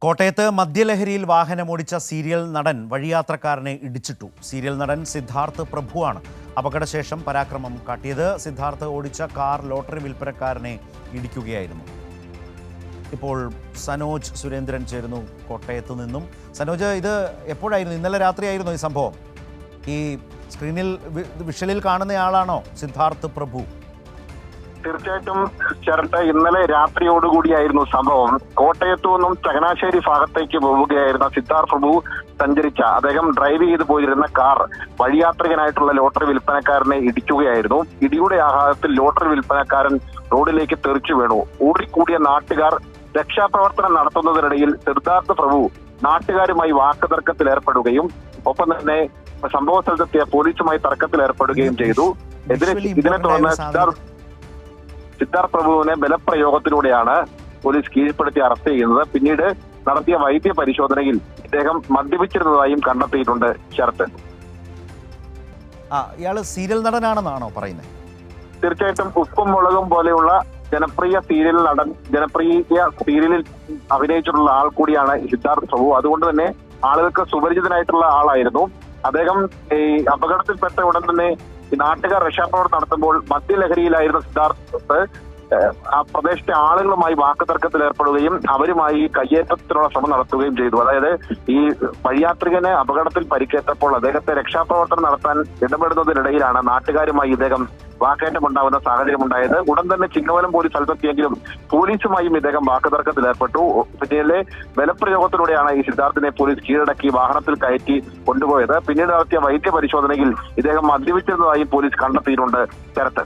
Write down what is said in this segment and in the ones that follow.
കോട്ടയത്ത് മദ്യലഹരിയിൽ വാഹനമോടിച്ച സീരിയൽ നടൻ വഴിയാത്രക്കാരനെ ഇടിച്ചിട്ടു. സീരിയൽ നടൻ സിദ്ധാർത്ഥ് പ്രഭുവാണ് അപകടശേഷം പരാക്രമം കാട്ടിയത്. സിദ്ധാർത്ഥ് ഓടിച്ച കാർ ലോട്ടറി വിൽപ്പനക്കാരനെ ഇടിക്കുകയായിരുന്നു. ഇപ്പോൾ സനോജ് സുരേന്ദ്രൻ ചേരുന്നു കോട്ടയത്ത് നിന്നും. സനോജ്, ഇത് എപ്പോഴായിരുന്നു? ഇന്നലെ രാത്രിയായിരുന്നു ഈ സംഭവം? ഈ സ്ക്രീനിൽ വിഷ്വലിൽ കാണുന്നയാളാണോ സിദ്ധാർത്ഥ് പ്രഭു? തീർച്ചയായിട്ടും ചേർത്ത് ഇന്നലെ രാത്രിയോടുകൂടിയായിരുന്നു സംഭവം. കോട്ടയത്തു നിന്നും ചങ്ങനാശ്ശേരി ഭാഗത്തേക്ക് പോവുകയായിരുന്ന സിദ്ധാർത്ഥ് പ്രഭു സഞ്ചരിച്ച അദ്ദേഹം ഡ്രൈവ് ചെയ്തു പോയിരുന്ന കാർ വഴിയാത്രികനായിട്ടുള്ള ലോട്ടറി വിൽപ്പനക്കാരനെ ഇടിക്കുകയായിരുന്നു. ഇടിയുടെ ആഘാതത്തിൽ ലോട്ടറി വിൽപ്പനക്കാരൻ റോഡിലേക്ക് തെറിച്ചു വീണു. ഓടിക്കൂടിയ നാട്ടുകാർ രക്ഷാപ്രവർത്തനം നടത്തുന്നതിനിടയിൽ സിദ്ധാർത്ഥ് പ്രഭു നാട്ടുകാരുമായി വാക്കുതർക്കത്തിൽ ഏർപ്പെടുകയും ഒപ്പം തന്നെ സംഭവ സ്ഥലത്തെത്തിയ പോലീസുമായി തർക്കത്തിൽ ഏർപ്പെടുകയും ചെയ്തു. ഇതിനെ തുടർന്ന് സിദ്ധാർത്ഥ് പ്രഭുവിനെ ബലപ്രയോഗത്തിലൂടെയാണ് പോലീസ് കീഴ്പ്പെടുത്തി അറസ്റ്റ് ചെയ്യുന്നത്. പിന്നീട് നടത്തിയ വൈദ്യ പരിശോധനയിൽ ഇദ്ദേഹം മദ്യപിച്ചിരുന്നതായും കണ്ടെത്തിയിട്ടുണ്ട്. ശരത്ത്, ഇയാള് സീരിയൽ നടനാണെന്നാണോ പറയുന്നത്? തീർച്ചയായിട്ടും ഉപ്പും മുളകും പോലെയുള്ള ജനപ്രിയ സീരിയലിൽ അഭിനയിച്ചിട്ടുള്ള ആൾ കൂടിയാണ് സിദ്ധാർത്ഥ് പ്രഭു. അതുകൊണ്ട് തന്നെ ആളുകൾക്ക് സുപരിചിതനായിട്ടുള്ള ആളായിരുന്നു അദ്ദേഹം. ഈ അപകടത്തിൽപ്പെട്ട ഉടൻ തന്നെ ഈ നാട്ടുകാർ രക്ഷാപ്രവർത്തനം നടത്തുമ്പോൾ മദ്യലഹരിയിലായിരുന്ന സിദ്ധാർത്ഥ് ആ പ്രദേശത്തെ ആളുകളുമായി വാക്കുതർക്കത്തിൽ ഏർപ്പെടുകയും അവരുമായി കയ്യേറ്റത്തിനുള്ള ശ്രമം നടത്തുകയും ചെയ്തു. അതായത് ഈ വഴിയാത്രികന് അപകടത്തിൽ പരിക്കേറ്റപ്പോൾ അദ്ദേഹത്തെ രക്ഷാപ്രവർത്തനം നടത്താൻ ഇടപെടുന്നതിനിടയിലാണ് നാട്ടുകാരുമായി ഇദ്ദേഹം വാക്കേറ്റമുണ്ടാകുന്ന സാഹചര്യം ഉണ്ടായത്. ഉടൻ തന്നെ ചിങ്ങവനം പോലീസ് സ്ഥലത്തെത്തിയെങ്കിലും പോലീസുമായും ഇദ്ദേഹം വാക്കുതർക്കത്തിൽ ഏർപ്പെട്ടു. പിന്നീട് ബലപ്രയോഗത്തിലൂടെയാണ് ഈ സിദ്ധാർത്ഥിനെ പോലീസ് കീഴടക്കി വാഹനത്തിൽ കയറ്റി കൊണ്ടുപോയത്. പിന്നീട് നടത്തിയ വൈദ്യ പരിശോധനയിൽ ഇദ്ദേഹം മദ്യപിച്ചിരുന്നതായും പോലീസ് കണ്ടെത്തിയിട്ടുണ്ട്. ചേർത്ത്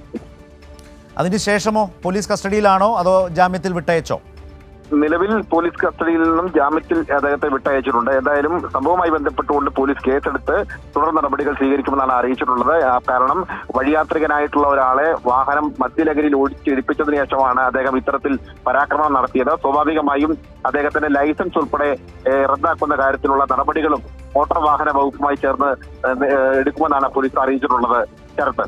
അതിനുശേഷമോ പോലീസ് കസ്റ്റഡിയിലാണോ അതോ ജാമ്യത്തിൽ വിട്ടയച്ചോ? നിലവിൽ പോലീസ് കസ്റ്റഡിയിൽ നിന്നും ജാമ്യത്തിൽ അദ്ദേഹത്തെ വിട്ടയച്ചിട്ടുണ്ട്. എന്തായാലും സംഭവവുമായി ബന്ധപ്പെട്ടുകൊണ്ട് പോലീസ് കേസെടുത്ത് തുടർ നടപടികൾ സ്വീകരിക്കുമെന്നാണ് അറിയിച്ചിട്ടുള്ളത്. കാരണം വഴിയാത്രികനായിട്ടുള്ള ഒരാളെ വാഹനം മദ്യലഹരിയിൽ ഓടിച്ചിടിപ്പിച്ചതിനു ശേഷമാണ് അദ്ദേഹം ഇത്തരത്തിൽ പരാക്രമണം നടത്തിയത്. സ്വാഭാവികമായും അദ്ദേഹത്തിന്റെ ലൈസൻസ് ഉൾപ്പെടെ റദ്ദാക്കുന്ന കാര്യത്തിലുള്ള നടപടികളും മോട്ടോർ വാഹന വകുപ്പുമായി ചേർന്ന് എടുക്കുമെന്നാണ് പോലീസ് അറിയിച്ചിട്ടുള്ളത്. ചേർത്ത്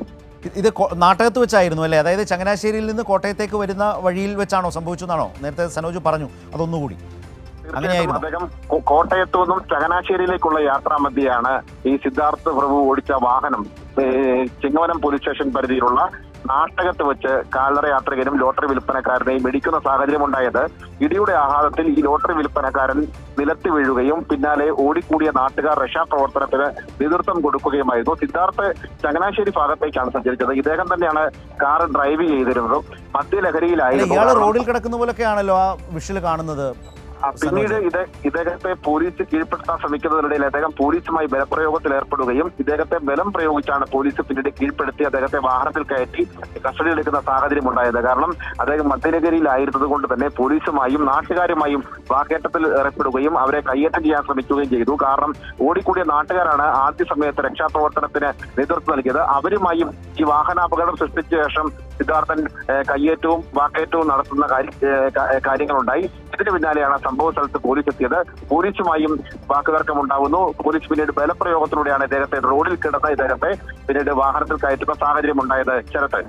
ഇത് നാട്ടകത്ത് വെച്ചായിരുന്നു അല്ലേ? അതായത് ചങ്ങനാശ്ശേരിയിൽ നിന്ന് കോട്ടയത്തേക്ക് വരുന്ന വഴിയിൽ വെച്ചാണോ സംഭവിച്ചെന്നാണോ നേരത്തെ സനോജ് പറഞ്ഞു? അതൊന്നുകൂടി അങ്ങനെയായിരുന്നു. അദ്ദേഹം കോട്ടയത്തു നിന്നും ചങ്ങനാശ്ശേരിയിലേക്കുള്ള യാത്രാമധ്യയാണ് ഈ സിദ്ധാർത്ഥ് പ്രഭു ഓടിച്ച വാഹനം ചിങ്ങവനം പോലീസ് സ്റ്റേഷൻ പരിധിയിലുള്ള നാട്ടകത്ത് വെച്ച് കാൽനട യാത്രികനും ലോട്ടറി വിൽപ്പനക്കാരനെയും ഇടിക്കുന്ന സാഹചര്യം ഉണ്ടായത്. ഇടിയുടെ ആഘാതത്തിൽ ഈ ലോട്ടറി വിൽപ്പനക്കാരൻ നിലത്ത് വീഴുകയും പിന്നാലെ ഓടിക്കൂടിയ നാട്ടുകാർ രക്ഷാപ്രവർത്തനത്തിന് നേതൃത്വം കൊടുക്കുകയുമായിരുന്നു. സിദ്ധാർത്ഥ് ചങ്ങനാശ്ശേരി ഭാഗത്തേക്കാണ് സഞ്ചരിച്ചത്. ഇദ്ദേഹം തന്നെയാണ് കാർ ഡ്രൈവ് ചെയ്തിരുന്നതും മദ്യലഹരിയിലായിരുന്നു. ഇയാൾ റോഡിൽ കിടക്കുന്ന പോലൊക്കെയാണല്ലോ ആ വിഷ്വൽ കാണുന്നത്. പിന്നീട് ഇദ്ദേഹത്തെ പോലീസ് കീഴ്പ്പെടുത്താൻ ശ്രമിക്കുന്നതിനിടയിൽ അദ്ദേഹം പോലീസുമായി ബലപ്രയോഗത്തിൽ ഏർപ്പെടുകയും ഇദ്ദേഹത്തെ ബലം പ്രയോഗിച്ചാണ് പോലീസ് പിന്നീട് കീഴ്പ്പെടുത്തി അദ്ദേഹത്തെ വാഹനത്തിൽ കയറ്റി കസ്റ്റഡിയിലെടുക്കുന്ന സാഹചര്യം ഉണ്ടായത്. കാരണം അദ്ദേഹം മദ്യലഹരിയിലായിരുന്നത് കൊണ്ട് തന്നെ പോലീസുമായും നാട്ടുകാരുമായും വാക്കേറ്റത്തിൽ ഏർപ്പെടുകയും അവരെ കയ്യേറ്റം ചെയ്യാൻ ശ്രമിക്കുകയും ചെയ്തു. കാരണം ഓടിക്കൂടിയ നാട്ടുകാരാണ് ആദ്യ സമയത്ത് രക്ഷാപ്രവർത്തനത്തിന് നേതൃത്വം നൽകിയത്. അവരുമായും ഈ വാഹനാപകടം സൃഷ്ടിച്ച ശേഷം സിദ്ധാർത്ഥൻ കയ്യേറ്റവും വാക്കേറ്റവും നടത്തുന്ന കാര്യങ്ങളുണ്ടായി. ഇതിന് പിന്നാലെയാണ് സംഭവ സ്ഥലത്ത് പോലീസ് എത്തിയത്. പോലീസുമായും വാക്കുതർക്കം ഉണ്ടാകുന്നു. പോലീസ് പിന്നീട് ബലപ്രയോഗത്തിലൂടെയാണ് ഇദ്ദേഹത്തെ റോഡിൽ കിടന്ന ഇദ്ദേഹത്തെ പിന്നീട് വാഹനത്തിൽ കയറ്റുന്ന സാഹചര്യം ഉണ്ടായത്. ശരത്ത്.